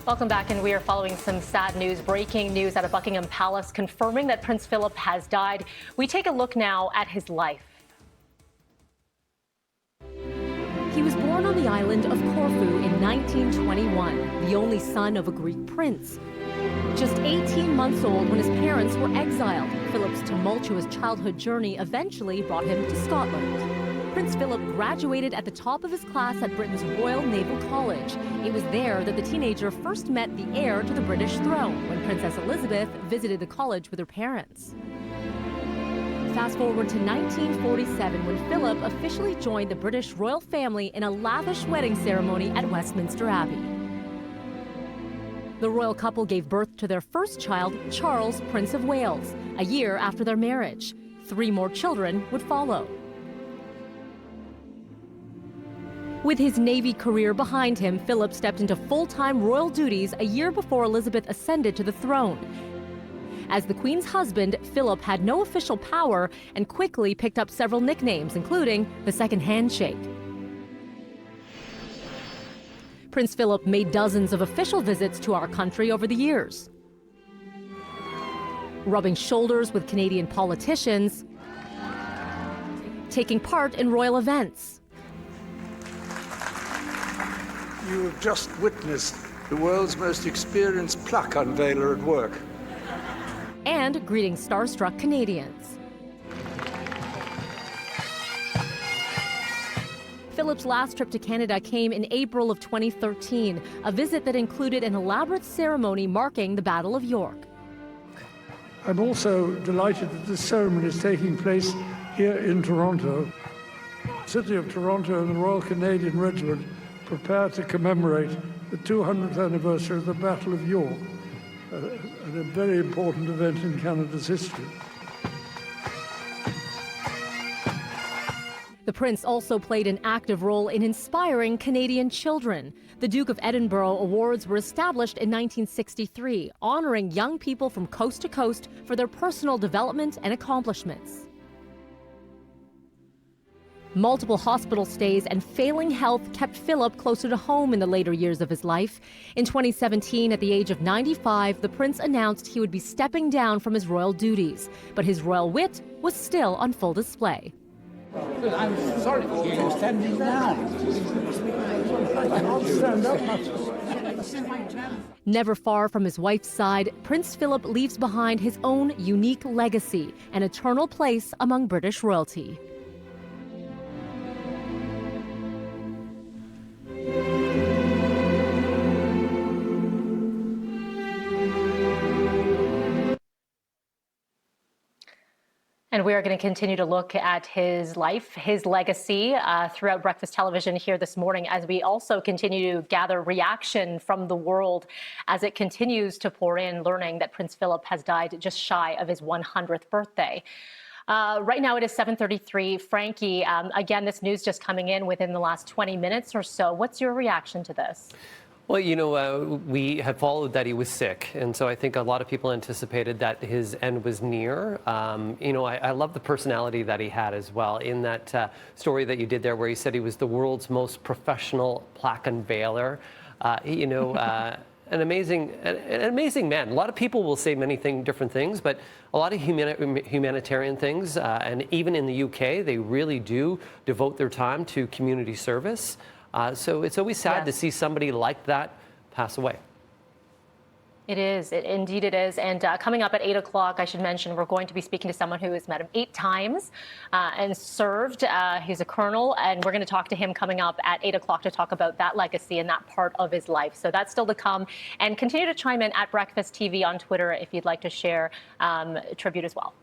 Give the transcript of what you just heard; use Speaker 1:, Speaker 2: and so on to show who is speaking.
Speaker 1: Welcome back, and we are following some sad news. Breaking news out of Buckingham Palace confirming that Prince Philip has died. We take a look now at his life.
Speaker 2: He was born on the island of Corfu in 1921, the only son of a Greek prince. Just 18 months old when his parents were exiled, Philip's tumultuous childhood journey eventually brought him to Scotland. Prince Philip graduated at the top of his class at Britain's Royal Naval College. It was there that the teenager first met the heir to the British throne when Princess Elizabeth visited the college with her parents. Fast forward to 1947 when Philip officially joined the British royal family in a lavish wedding ceremony at Westminster Abbey. The royal couple gave birth to their first child, Charles, Prince of Wales, a year after their marriage. 3 more children would follow. With his Navy career behind him, Philip stepped into full-time royal duties a year before Elizabeth ascended to the throne. As the Queen's husband, Philip had no official power and quickly picked up several nicknames, including the Second Handshake. Prince Philip made dozens of official visits to our country over the years, rubbing shoulders with Canadian politicians, taking part in royal events.
Speaker 3: You have just witnessed the world's most experienced plaque unveiler at work.
Speaker 2: And greeting starstruck Canadians. Philip's last trip to Canada came in April of 2013, a visit that included an elaborate ceremony marking the Battle of York.
Speaker 4: I'm also delighted that this ceremony is taking place here in Toronto. The City of Toronto and the Royal Canadian Regiment prepare to commemorate the 200th anniversary of the Battle of York, a very important event in Canada's history.
Speaker 2: The Prince also played an active role in inspiring Canadian children. The Duke of Edinburgh Awards were established in 1963, honoring young people from coast to coast for their personal development and accomplishments. Multiple hospital stays and failing health kept Philip closer to home in the later years of his life. In 2017, at the age of 95, the Prince announced he would be stepping down from his royal duties, but his royal wit was still on full display.
Speaker 5: I'm sorry to hear you standing down. I'll stand up.
Speaker 2: Never far from his wife's side, Prince Philip leaves behind his own unique legacy, an eternal place among British royalty.
Speaker 1: And we are going to continue to look at his life, his legacy throughout Breakfast Television here this morning, as we also continue to gather reaction from the world as it continues to pour in, learning that Prince Philip has died just shy of his 100th birthday. Right now it is 7:33. Frankie, again, this news just coming in within the last 20 minutes or so. What's your reaction to this?
Speaker 6: Well, you know, we had followed that he was sick, and so I think a lot of people anticipated that his end was near. You know, I love the personality that he had as well in that story that you did there, where he said he was the world's most professional plaque unveiler. You know, an amazing man. A lot of people will say many different things, but a lot of humanitarian things, and even in the UK, they really do devote their time to community service. So it's always sad to see somebody like that pass away.
Speaker 1: It is. Indeed it is. And coming up at 8 o'clock, I should mention, we're going to be speaking to someone who has met him 8 times and served. He's a colonel, and we're going to talk to him coming up at 8 o'clock to talk about that legacy and that part of his life. So that's still to come. And continue to chime in at Breakfast TV on Twitter if you'd like to share tribute as well.